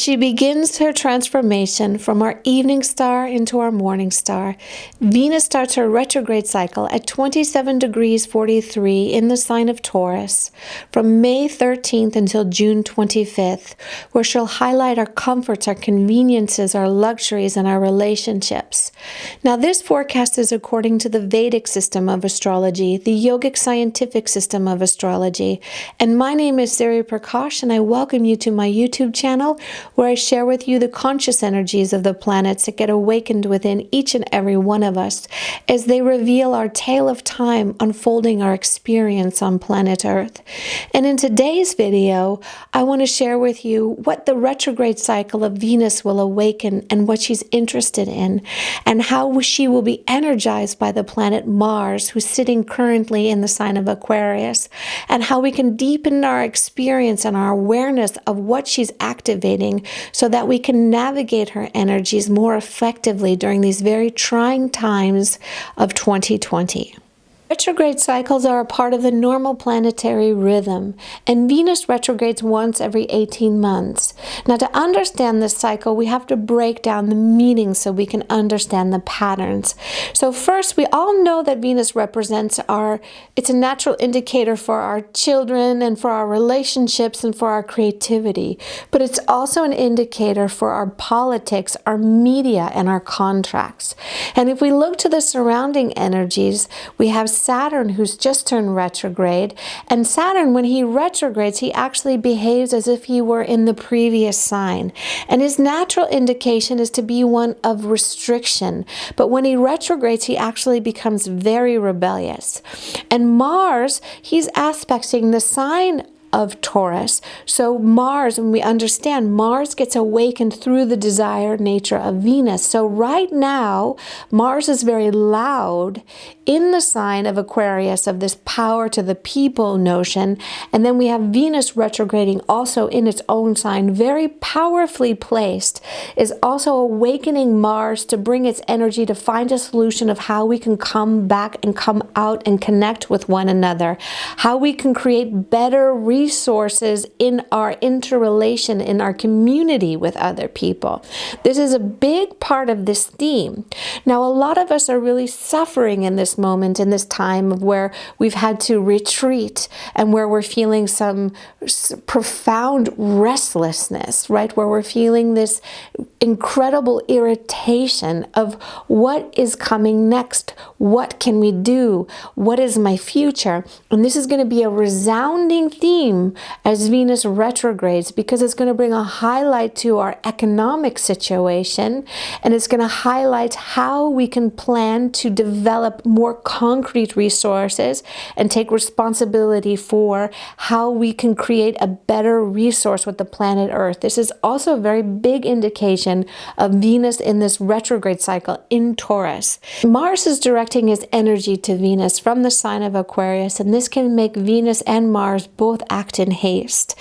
She begins her transformation from our evening star into our morning star. Venus starts her retrograde cycle at 27 degrees 43 in the sign of Taurus from May 13th until June 25th, where she'll highlight our comforts, our conveniences, our luxuries, and our relationships. Now, this forecast is according to the Vedic system of astrology, the yogic scientific system of astrology. And my name is Siri Prakash, and I welcome you to my YouTube channel, where I share with you the conscious energies of the planets that get awakened within each and every one of us as they reveal our tale of time unfolding our experience on planet Earth. And in today's video, I want to share with you what the retrograde cycle of Venus will awaken and what she's interested in, and how she will be energized by the planet Mars, who's sitting currently in the sign of Aquarius, and how we can deepen our experience and our awareness of what she's activating, so that we can navigate her energies more effectively during these very trying times of 2020. Retrograde cycles are a part of the normal planetary rhythm, and Venus retrogrades once every 18 months. Now, to understand this cycle, we have to break down the meaning so we can understand the patterns. So first, we all know that Venus represents it's a natural indicator for our children and for our relationships and for our creativity, but it's also an indicator for our politics, our media, and our contracts. And if we look to the surrounding energies, we have Saturn, who's just turned retrograde. And Saturn, when he retrogrades, he actually behaves as if he were in the previous sign. And his natural indication is to be one of restriction. But when he retrogrades, he actually becomes very rebellious. And Mars, he's aspecting the sign of Taurus. So Mars, when we understand, Mars gets awakened through the desired nature of Venus. So right now, Mars is very loud in the sign of Aquarius, of this power to the people notion. And then we have Venus retrograding also in its own sign, very powerfully placed, is also awakening Mars to bring its energy to find a solution of how we can come back and come out and connect with one another, how we can create better resources in our interrelation, in our community with other people. This is a big part of this theme. Now, a lot of us are really suffering in this moment, in this time of where we've had to retreat and where we're feeling some profound restlessness, right? Where we're feeling this incredible irritation of what is coming next? What can we do? What is my future? And this is going to be a resounding theme as Venus retrogrades, because it's going to bring a highlight to our economic situation, and it's going to highlight how we can plan to develop more concrete resources and take responsibility for how we can create a better resource with the planet Earth. This is also a very big indication of Venus in this retrograde cycle in Taurus. Mars is directing his energy to Venus from the sign of Aquarius, and this can make Venus and Mars both act in haste,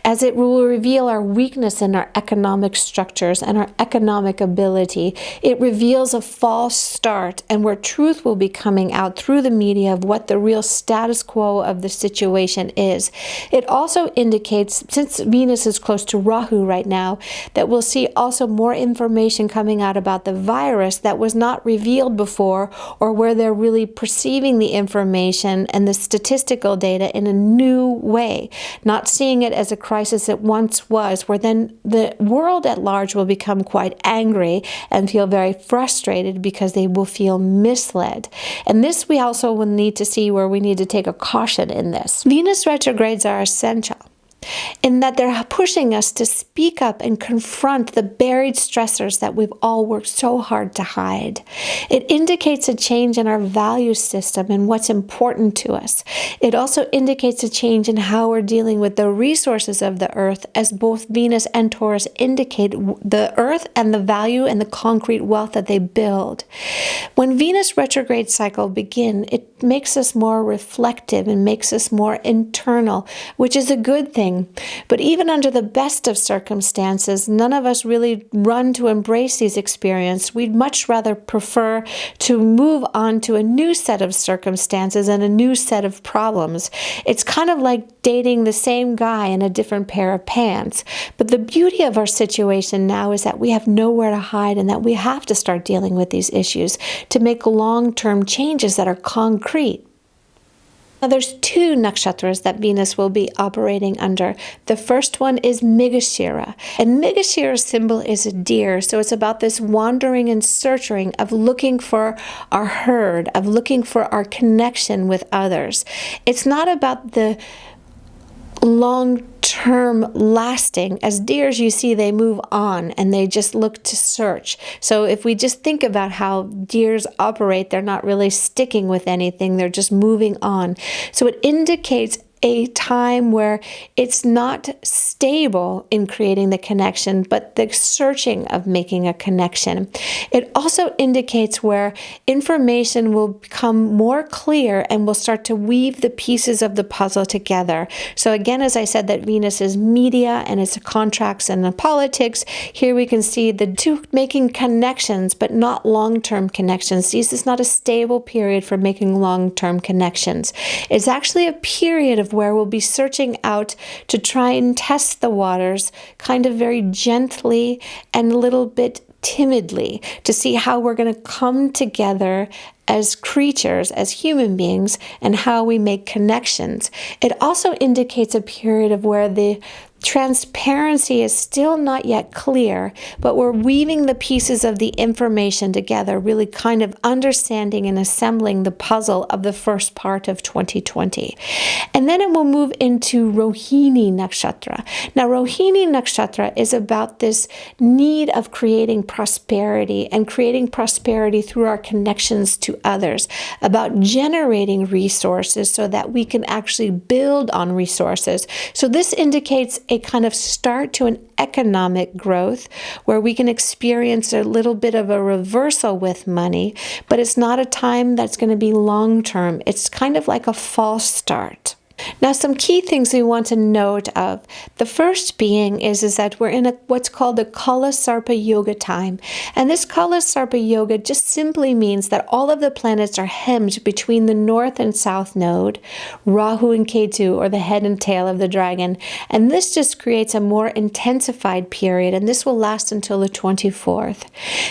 as it will reveal our weakness in our economic structures and our economic ability. It reveals a false start, and where truth will be coming out through the media of what the real status quo of the situation is. It also indicates, since Venus is close to Rahu right now, that we'll see also more information coming out about the virus that was not revealed before, or where they're really perceiving the information and the statistical data in a new way, not seeing it as a crisis it once was, where then the world at large will become quite angry and feel very frustrated because they will feel misled. And this we also will need to see where we need to take a caution in this. Venus retrogrades are essential in that they're pushing us to speak up and confront the buried stressors that we've all worked so hard to hide. It indicates a change in our value system and what's important to us. It also indicates a change in how we're dealing with the resources of the Earth, as both Venus and Taurus indicate the Earth and the value and the concrete wealth that they build. When Venus retrograde cycle begin, it makes us more reflective and makes us more internal, which is a good thing. But even under the best of circumstances, none of us really run to embrace these experiences. We'd much rather prefer to move on to a new set of circumstances and a new set of problems. It's kind of like dating the same guy in a different pair of pants. But the beauty of our situation now is that we have nowhere to hide and that we have to start dealing with these issues to make long-term changes that are concrete. Now, there's two nakshatras that Venus will be operating under. The first one is Mrigashira, and Mrigashira's symbol is a deer, so it's about this wandering and searching of looking for our herd, of looking for our connection with others. It's not about the long-term lasting. As deers, you see, they move on and they just look to search. So if we just think about how deers operate, they're not really sticking with anything, they're just moving on. So it indicates a time where it's not stable in creating the connection, but the searching of making a connection. It also indicates where information will become more clear and will start to weave the pieces of the puzzle together. So again, as I said, that Venus is media and it's contracts and politics. Here we can see the two making connections, but not long-term connections. This is not a stable period for making long-term connections. It's actually a period of where we'll be searching out to try and test the waters kind of very gently and a little bit timidly to see how we're going to come together as creatures, as human beings, and how we make connections. It also indicates a period of where the transparency is still not yet clear, but we're weaving the pieces of the information together, really kind of understanding and assembling the puzzle of the first part of 2020. And then it will move into Rohini Nakshatra. Now, Rohini Nakshatra is about this need of creating prosperity and creating prosperity through our connections to others, about generating resources so that we can actually build on resources. So this indicates a kind of start to an economic growth where we can experience a little bit of a reversal with money, but it's not a time that's going to be long-term. It's kind of like a false start. Now, some key things we want to note of. The first being is that we're in what's called a Kala Sarpa Yoga time. And this Kala Sarpa Yoga just simply means that all of the planets are hemmed between the north and south node, Rahu and Ketu, or the head and tail of the dragon. And this just creates a more intensified period, and this will last until the 24th.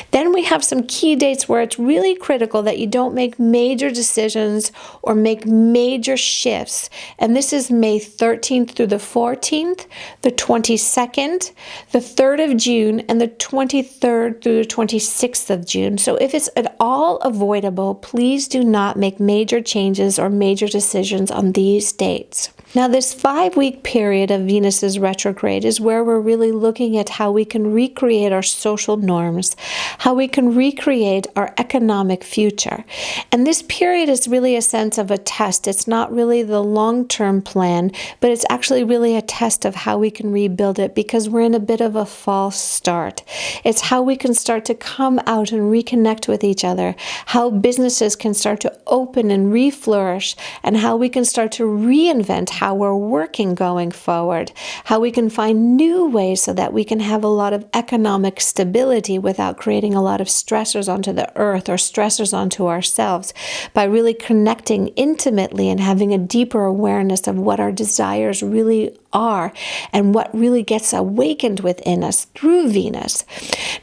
Then we have some key dates where it's really critical that you don't make major decisions or make major shifts. And this is May 13th through the 14th, the 22nd, the 3rd of June, and the 23rd through the 26th of June. So if it's at all avoidable, please do not make major changes or major decisions on these dates. Now, this 5-week period of Venus's retrograde is where we're really looking at how we can recreate our social norms, how we can recreate our economic future. And this period is really a sense of a test. It's not really the long-term plan, but it's actually really a test of how we can rebuild it because we're in a bit of a false start. It's how we can start to come out and reconnect with each other, how businesses can start to open and reflourish, and how we can start to reinvent how we're working going forward, how we can find new ways so that we can have a lot of economic stability without creating a lot of stressors onto the earth or stressors onto ourselves, by really connecting intimately and having a deeper awareness of what our desires really are and what really gets awakened within us through Venus.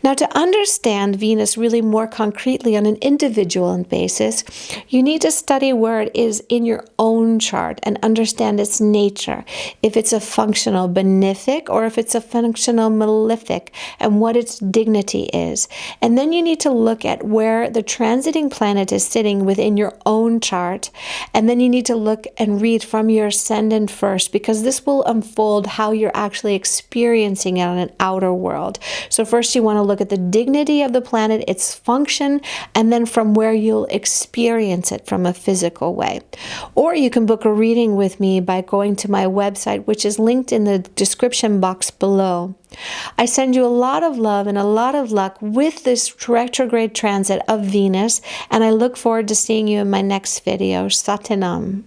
Now, to understand Venus really more concretely on an individual basis, you need to study where it is in your own chart and understand its nature, if it's a functional benefic or if it's a functional malefic, and what its dignity is. And then you need to look at where the transiting planet is sitting within your own chart, and then you need to look and read from your ascendant first, because this will unfold how you're actually experiencing it on an outer world. So first you want to look at the dignity of the planet, its function, and then from where you'll experience it from a physical way. Or you can book a reading with me by going to my website, which is linked in the description box below. I send you a lot of love and a lot of luck with this retrograde transit of Venus, and I look forward to seeing you in my next video. Satanam.